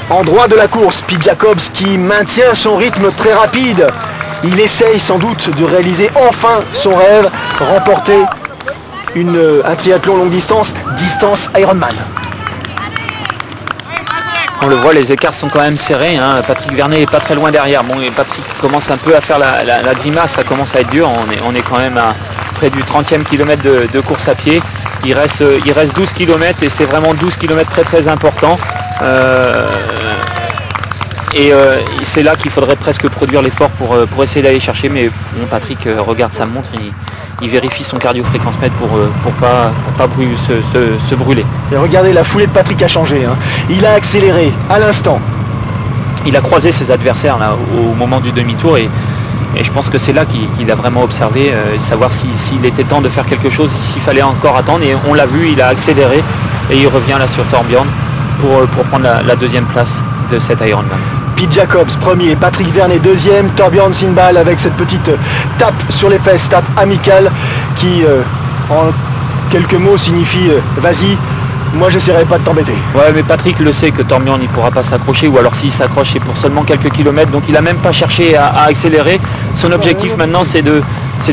endroit de la course. Pete Jacobs qui maintient son rythme très rapide. Il essaye sans doute de réaliser enfin son rêve, remporter un triathlon longue distance Ironman. On le voit, les écarts sont quand même serrés, hein. Patrick Vernet est pas très loin derrière. Bon, et Patrick commence un peu à faire la grimace, ça commence à être dur. On est quand même à près du 30e kilomètre de course à pied. Il reste 12 km, et c'est vraiment 12 km très très importants. Et c'est là qu'il faudrait presque produire l'effort pour essayer d'aller chercher. Mais bon, Patrick regarde sa montre, il vérifie son cardio-fréquence-mètre pour pas se brûler. Et regardez, la foulée de Patrick a changé, hein. Il a accéléré à l'instant. Il a croisé ses adversaires là, au moment du demi-tour, et je pense que c'est là qu'il a vraiment observé, savoir s'il était temps de faire quelque chose, s'il fallait encore attendre. Et on l'a vu, il a accéléré, et il revient là sur Torbjörn pour prendre la deuxième place de cet Ironman. Pete Jacobs premier, Patrick Vernet deuxième, Torbjörn Sindvall avec cette petite tape sur les fesses, tape amicale qui en quelques mots signifie vas-y, moi j'essaierai pas de t'embêter. Ouais, mais Patrick le sait que Torbjörn il pourra pas s'accrocher, ou alors s'il s'accroche c'est pour seulement quelques kilomètres, donc il a même pas cherché à accélérer. Son objectif maintenant c'est de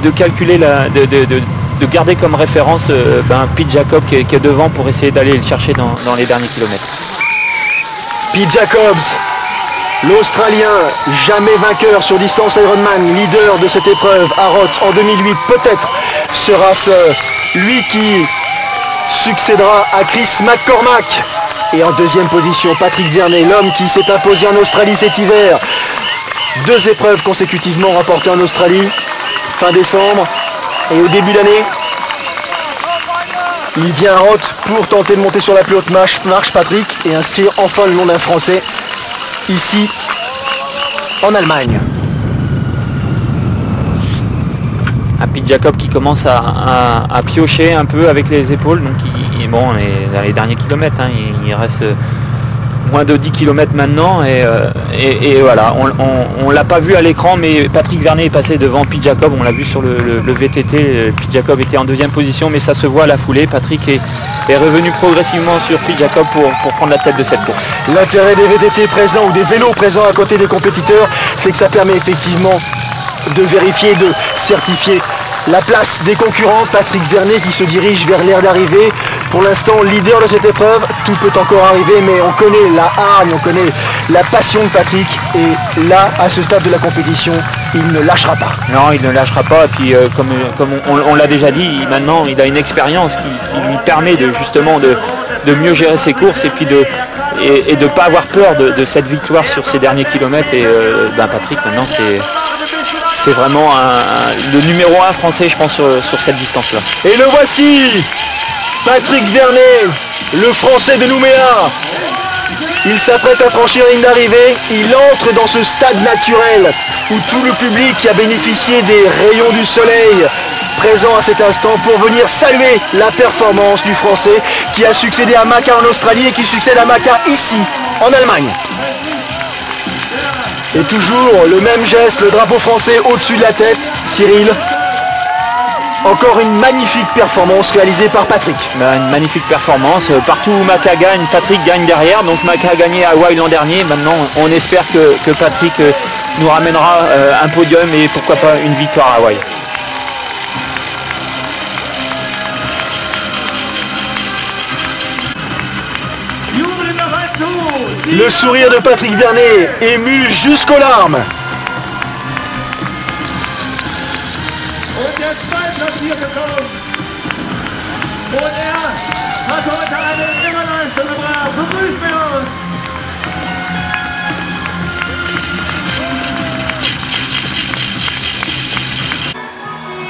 calculer de garder comme référence Pete Jacob qui est devant, pour essayer d'aller le chercher dans les derniers kilomètres. Pete Jacobs L'Australien, jamais vainqueur sur distance Ironman, leader de cette épreuve à Roth en 2008, peut-être sera lui qui succédera à Chris McCormack. Et en deuxième position, Patrick Vernet, l'homme qui s'est imposé en Australie cet hiver. 2 épreuves consécutivement remportées en Australie, fin décembre et au début d'année. Il vient à Roth pour tenter de monter sur la plus haute marche, Patrick, et inscrire enfin le nom d'un Français ici en Allemagne. Un Pete Jacob qui commence à piocher un peu avec les épaules, donc bon, on est dans les derniers kilomètres, hein, il reste moins de 10 km maintenant et voilà, on l'a pas vu à l'écran, mais Patrick Vernet est passé devant Pete Jacob, on l'a vu sur le VTT. Pete Jacob était en deuxième position, mais ça se voit à la foulée. Patrick est revenu progressivement sur Pete Jacob pour prendre la tête de cette course. L'intérêt des VTT présents ou des vélos présents à côté des compétiteurs, c'est que ça permet effectivement de vérifier, de certifier la place des concurrents. Patrick Vernet qui se dirige vers l'aire d'arrivée. Pour l'instant, leader de cette épreuve, tout peut encore arriver, mais on connaît la hargne, on connaît la passion de Patrick. Et là, à ce stade de la compétition, il ne lâchera pas. Non, il ne lâchera pas. Et puis, comme on l'a déjà dit, maintenant, il a une expérience qui lui permet justement de mieux gérer ses courses et puis de ne pas avoir peur de cette victoire sur ces derniers kilomètres. Et Patrick, maintenant, c'est vraiment le numéro 1 français, je pense, sur cette distance-là. Et le voici, Patrick Vernet, le Français de Nouméa. Il s'apprête à franchir la ligne d'arrivée. Il entre dans ce stade naturel où tout le public a bénéficié des rayons du soleil présent à cet instant pour venir saluer la performance du Français qui a succédé à Macca en Australie et qui succède à Macca ici, en Allemagne. Et toujours le même geste, le drapeau français au-dessus de la tête. Cyril, encore une magnifique performance réalisée par Patrick. Une magnifique performance. Partout où Macca gagne, Patrick gagne derrière. Donc Macca a gagné à Hawaï l'an dernier. Maintenant, on espère que Patrick nous ramènera un podium et pourquoi pas une victoire à Hawaï. Le sourire de Patrick Vernet, ému jusqu'aux larmes.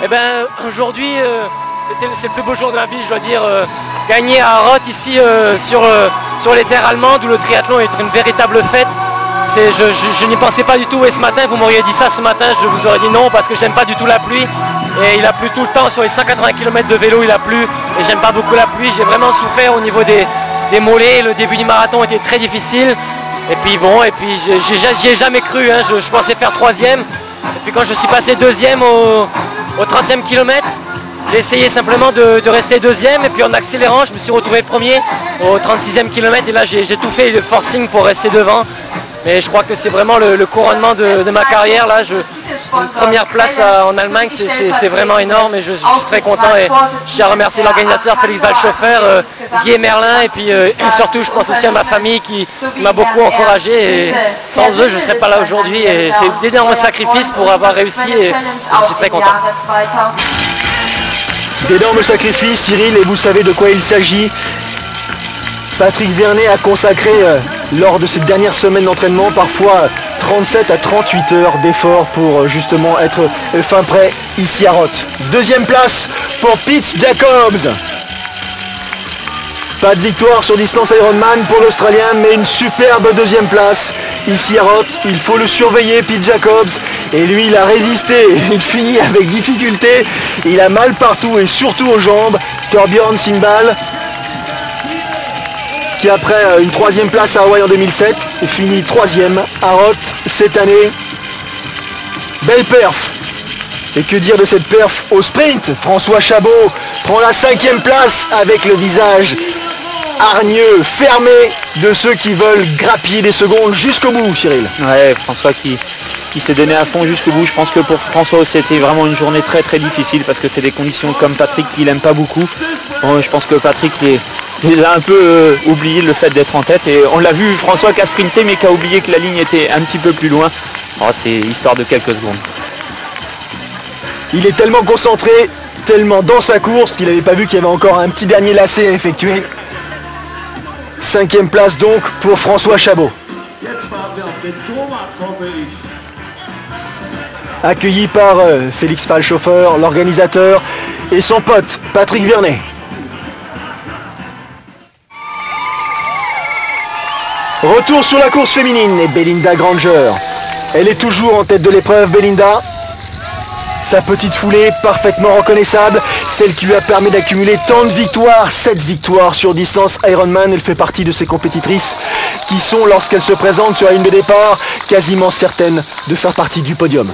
Eh ben, aujourd'hui, c'est le plus beau jour de ma vie, je dois dire. Gagner à Roth ici sur les terres allemandes où le triathlon est une véritable fête. Je n'y pensais pas du tout et ce matin, vous m'auriez dit ça ce matin, je vous aurais dit non parce que je n'aime pas du tout la pluie. Et il a plu tout le temps, sur les 180 km de vélo il a plu et j'aime pas beaucoup la pluie. J'ai vraiment souffert au niveau des mollets, le début du marathon était très difficile. Et puis bon, j'y ai jamais cru, hein. Je pensais faire 3e. Et puis quand je suis passé 2e au 30e kilomètre, j'ai essayé simplement de rester 2e et puis en accélérant, je me suis retrouvé premier au 36e kilomètre et là j'ai tout fait le forcing pour rester devant. Mais je crois que c'est vraiment le couronnement de ma carrière. Là, une première place en Allemagne, c'est vraiment énorme et je suis très content. Et je tiens à remercier l'organisateur Félix Waldschoffer, Guy Merlin et puis surtout je pense aussi à ma famille qui m'a beaucoup encouragé. Et sans eux, je ne serais pas là aujourd'hui. Et c'est d'énormes sacrifices pour avoir réussi et je suis très content. D'énormes sacrifices, Cyril, et vous savez de quoi il s'agit. Patrick Vernet a consacré, lors de cette dernière semaine d'entraînement, parfois 37 à 38 heures d'effort pour justement être fin prêt ici à Roth. 2e place pour Pete Jacobs. Pas de victoire sur distance Ironman pour l'Australien, mais une superbe 2e place ici à Roth. Il faut le surveiller, Pete Jacobs. Et lui, il a résisté. Il finit avec difficulté. Il a mal partout et surtout aux jambes. Torbjörn Sindal, qui après une 3e place à Hawaï en 2007, finit 3e à Roth cette année. Belle perf. Et que dire de cette perf au sprint? François Chabot prend la 5e place avec le visage hargneux, fermé de ceux qui veulent grappiller des secondes jusqu'au bout, Cyril. Ouais, François qui s'est donné à fond jusqu'au bout. Je pense que pour François c'était vraiment une journée très très difficile parce que c'est des conditions comme Patrick qu'il n'aime pas beaucoup. Bon, je pense que Patrick les a un peu oublié le fait d'être en tête. Et on l'a vu, François qui a sprinté mais qui a oublié que la ligne était un petit peu plus loin. Oh, c'est histoire de quelques secondes. Il est tellement concentré, tellement dans sa course qu'il n'avait pas vu qu'il y avait encore un petit dernier lacet à effectuer. 5e place donc pour François Chabot. Accueilli par Félix Fallschoffer, l'organisateur, et son pote Patrick Vernet. Retour sur la course féminine et Belinda Granger. Elle est toujours en tête de l'épreuve, Belinda. Sa petite foulée parfaitement reconnaissable, celle qui lui a permis d'accumuler tant de victoires, 7 victoires sur distance Ironman. Elle fait partie de ces compétitrices qui sont, lorsqu'elles se présentent sur la ligne de départ, quasiment certaines de faire partie du podium.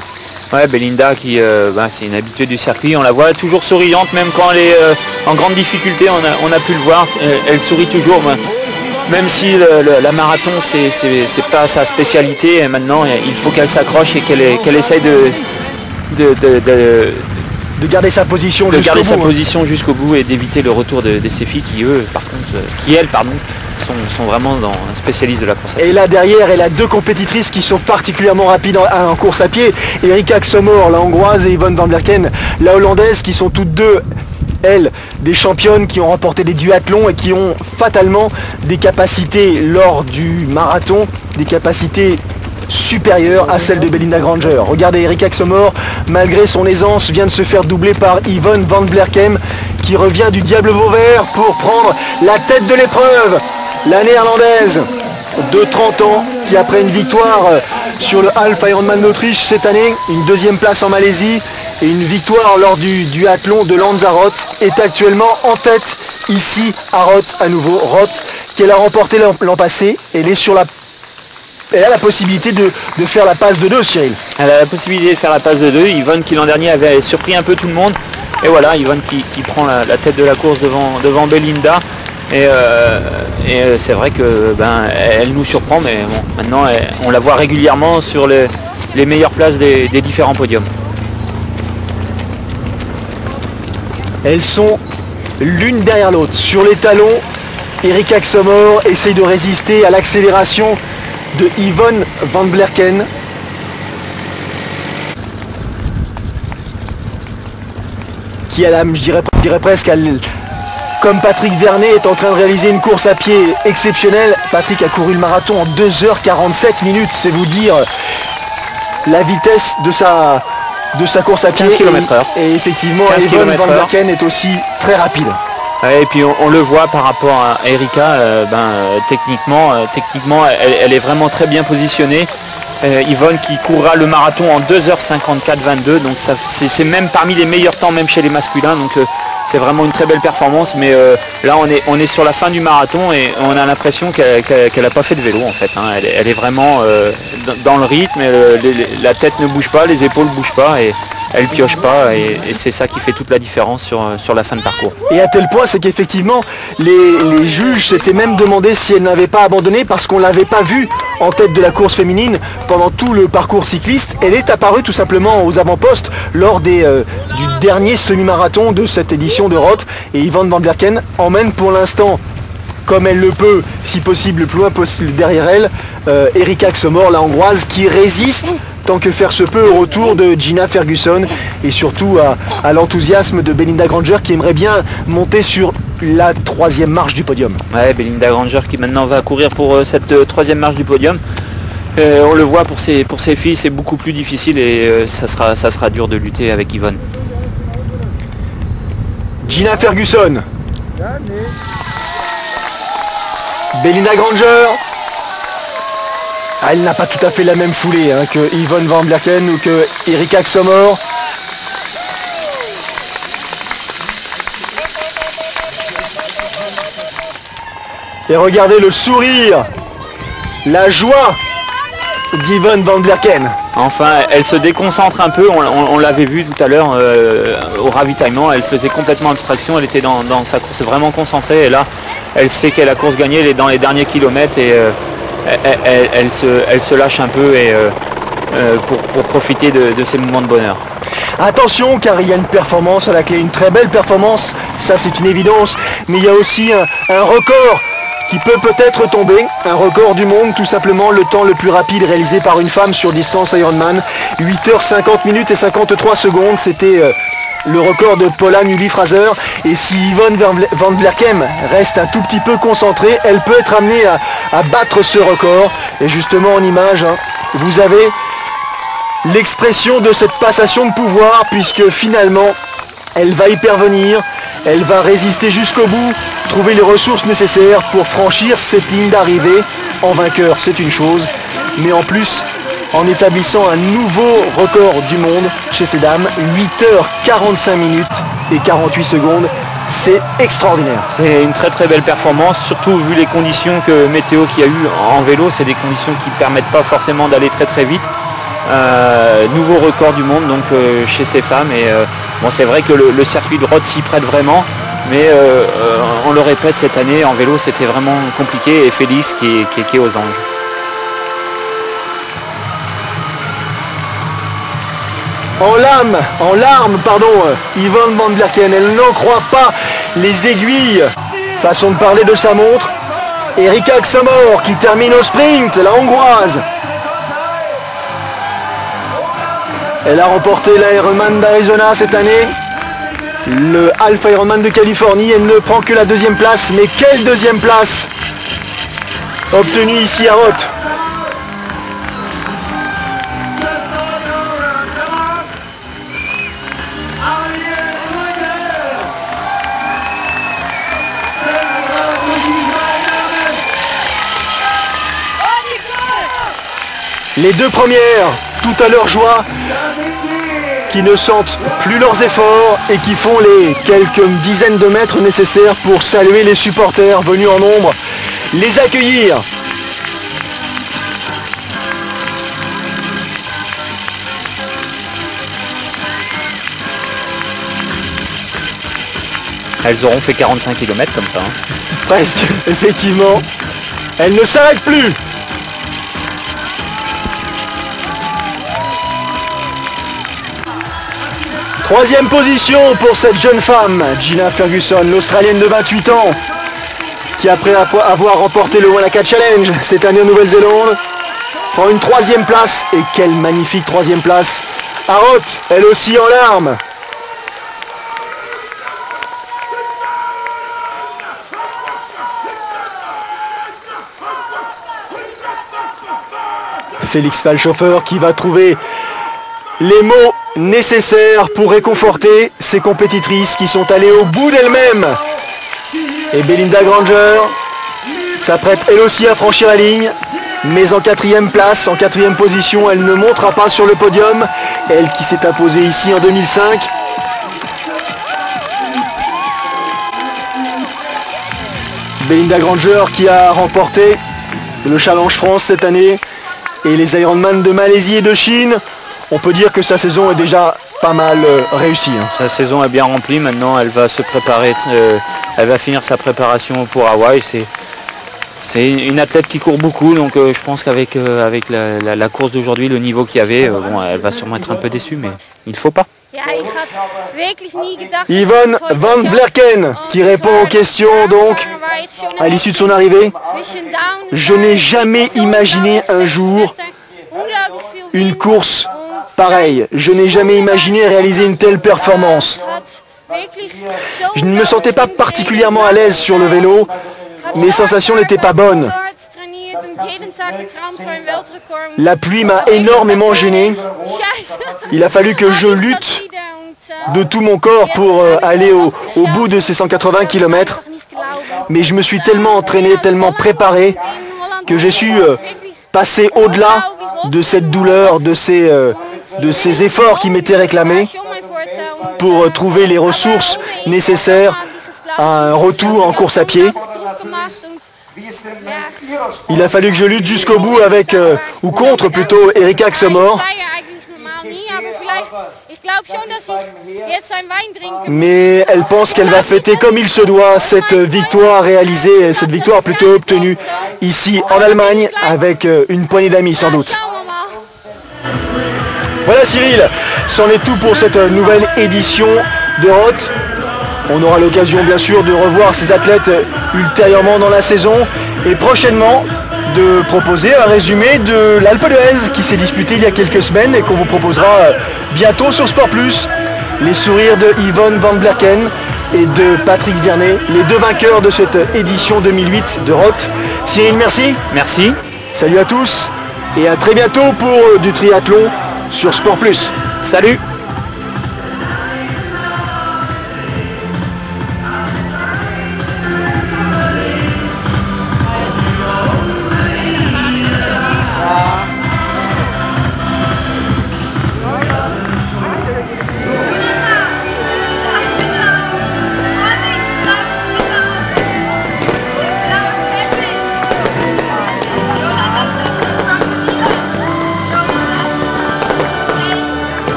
Ouais, Belinda qui c'est une habituée du circuit, on la voit toujours souriante, même quand elle est en grande difficulté, on a pu le voir, elle sourit toujours. Même si la marathon c'est pas sa spécialité, et maintenant il faut qu'elle s'accroche et qu'elle essaye de garder sa position jusqu'au bout et d'éviter le retour de ces filles qui elles sont vraiment spécialistes de la course à pied. Et là derrière, elle a 2 compétitrices qui sont particulièrement rapides en course à pied. Erika Xomor, la hongroise, et Yvonne van Blerken, la hollandaise, qui sont toutes deux, elles, des championnes qui ont remporté des duathlons et qui ont fatalement des capacités lors du marathon, des capacités supérieure à celle de Belinda Granger. Regardez, Erika Xomor, malgré son aisance, vient de se faire doubler par Yvonne van Blerken, qui revient du Diable Vauvert pour prendre la tête de l'épreuve. La néerlandaise de 30 ans, qui après une victoire sur le Half Ironman d'Autriche cette année, une 2e place en Malaisie et une victoire lors du duathlon de Lanzarote, est actuellement en tête ici à Roth, à nouveau. Roth, qu'elle a remporté l'an passé. Elle a la possibilité de faire la passe de 2, Cyril. Elle a la possibilité de faire la passe de 2. Yvonne qui l'an dernier avait surpris un peu tout le monde. Et voilà, Yvonne qui prend la tête de la course devant Belinda. Et c'est vrai que elle nous surprend, mais bon, maintenant on la voit régulièrement sur les meilleures places des différents podiums. Elles sont l'une derrière l'autre. Sur les talons, Erika Xomor essaye de résister à l'accélération de Yvonne van Blerken. Qui je dirais presque, comme Patrick Vernet, est en train de réaliser une course à pied exceptionnelle. Patrick a couru le marathon en 2h47 minutes, c'est vous dire la vitesse de sa course à pied. 15 km/h. Et effectivement, Yvonne van Blerken est aussi très rapide. Et puis on le voit par rapport à Erika, techniquement elle est vraiment très bien positionnée. Yvonne qui courra le marathon en 2h54-22, donc c'est même parmi les meilleurs temps même chez les masculins, donc c'est vraiment une très belle performance. Mais là on est sur la fin du marathon et on a l'impression qu'elle n'a pas fait de vélo en fait, hein. Elle est vraiment dans le rythme, la tête ne bouge pas, les épaules ne bougent pas et elle pioche pas, et c'est ça qui fait toute la différence sur la fin de parcours. Et à tel point, c'est qu'effectivement les juges s'étaient même demandé si elle n'avait pas abandonné, parce qu'on ne l'avait pas vue en tête de la course féminine pendant tout le parcours cycliste. Elle est apparue tout simplement aux avant-postes lors du dernier semi-marathon de cette édition de Roth, et Yvonne van Blerken emmène pour l'instant, comme elle le peut, si possible, le plus loin possible derrière elle, Erika Xomor, la hongroise, qui résiste tant que faire se peut au retour de Gina Ferguson, et surtout à l'enthousiasme de Belinda Granger, qui aimerait bien monter sur la 3e marche du podium. Ouais, Belinda Granger qui maintenant va courir pour cette 3e marche du podium. On le voit pour ces filles, c'est beaucoup plus difficile, et ça sera dur de lutter avec Yvonne. Gina Ferguson. Belinda Granger. Elle n'a pas tout à fait la même foulée que Yvonne van Blerken ou que Erika Xomor. Et regardez le sourire, la joie d'Yvonne van Blerken. Enfin, elle se déconcentre un peu, on l'avait vu tout à l'heure au ravitaillement, elle faisait complètement abstraction, elle était dans sa course vraiment concentrée, et là, elle sait qu'elle a la course gagnée, elle est dans les derniers kilomètres, et elle se lâche un peu pour profiter de ces moments de bonheur. Attention, car il y a une performance à la clé, une très belle performance, ça c'est une évidence, mais il y a aussi un record qui peut peut-être tomber, un record du monde, tout simplement le temps le plus rapide réalisé par une femme sur distance Ironman, 8h50 minutes et 53 secondes, c'était le record de Paula Nulli-Fraser. Et si Yvonne van Vlerkem reste un tout petit peu concentrée, elle peut être amenée à battre ce record. Et justement en image, vous avez l'expression de cette passation de pouvoir, puisque finalement elle va y parvenir, elle va résister jusqu'au bout, trouver les ressources nécessaires pour franchir cette ligne d'arrivée en vainqueur, c'est une chose, mais en plus en établissant un nouveau record du monde chez ces dames, 8h45 minutes et 48 secondes, c'est extraordinaire. C'est une très très belle performance, surtout vu les conditions que météo qu'il y a eu en vélo, c'est des conditions qui ne permettent pas forcément d'aller très très vite. Nouveau record du monde donc chez ces femmes, et bon, c'est vrai que le circuit de Rhodes s'y prête vraiment, mais on le répète, cette année en vélo c'était vraiment compliqué, et Félix qui est aux anges. En larmes, Yvonne van Vlerken, elle n'en croit pas les aiguilles. Façon de parler de sa montre. Erika Axamor qui termine au sprint, la hongroise. Elle a remporté l'Ironman d'Arizona cette année, le Half Ironman de Californie. Elle ne prend que la deuxième place, mais quelle deuxième place obtenue ici à Rhodes. Les deux premières, tout à leur joie, qui ne sentent plus leurs efforts et qui font les quelques dizaines de mètres nécessaires pour saluer les supporters venus en nombre, les accueillir. Elles auront fait 45 km comme ça. Presque, effectivement. Elles ne s'arrêtent plus. Troisième position pour cette jeune femme, Gina Ferguson, l'Australienne de 28 ans, qui après avoir remporté le Wanaka Challenge cette année en Nouvelle-Zélande, prend une troisième place, et quelle magnifique troisième place, à Rhodes, elle aussi en larmes. Félix Falshofer qui va trouver les mots nécessaires pour réconforter ces compétitrices qui sont allées au bout d'elles-mêmes. Et Belinda Granger s'apprête elle aussi à franchir la ligne, mais en quatrième place, en quatrième position, elle ne montera pas sur le podium. Elle qui s'est imposée ici en 2005. Belinda Granger qui a remporté le Challenge France cette année et les Ironman de Malaisie et de Chine. On peut dire que sa saison est déjà pas mal réussie. Sa saison est bien remplie, maintenant elle va se préparer, elle va finir sa préparation pour Hawaï. C'est une athlète qui court beaucoup, donc je pense qu'avec la course d'aujourd'hui, le niveau qu'il y avait, bon, elle va sûrement être un peu déçue, mais il ne faut pas. Yvonne van Vlerken qui répond aux questions donc à l'issue de son arrivée. Je n'ai jamais imaginé un jour une course pareille. Je n'ai jamais imaginé réaliser une telle performance. Je ne me sentais pas particulièrement à l'aise sur le vélo. Mes sensations n'étaient pas bonnes. La pluie m'a énormément gêné. Il a fallu que je lutte de tout mon corps pour aller au bout de ces 180 km. Mais je me suis tellement entraîné, tellement préparé que j'ai su passer au-delà de cette douleur, de ces efforts qui m'étaient réclamés pour trouver les ressources nécessaires à un retour en course à pied. Il a fallu que je lutte jusqu'au bout avec, ou contre plutôt, Erika Axamor. Mais elle pense qu'elle va fêter comme il se doit cette victoire réalisée, cette victoire plutôt obtenue ici en Allemagne avec une poignée d'amis sans doute. Voilà Cyril, c'en est tout pour cette nouvelle édition de Roth. On aura l'occasion bien sûr de revoir ces athlètes ultérieurement dans la saison et prochainement de proposer un résumé de l'Alpe d'Huez qui s'est disputé il y a quelques semaines et qu'on vous proposera bientôt sur Sport+. Les sourires de Yvonne Van Blerken et de Patrick Vernet, les deux vainqueurs de cette édition 2008 de Roth. Cyril, merci. Merci. Salut à tous et à très bientôt pour du triathlon sur Sport+. Salut.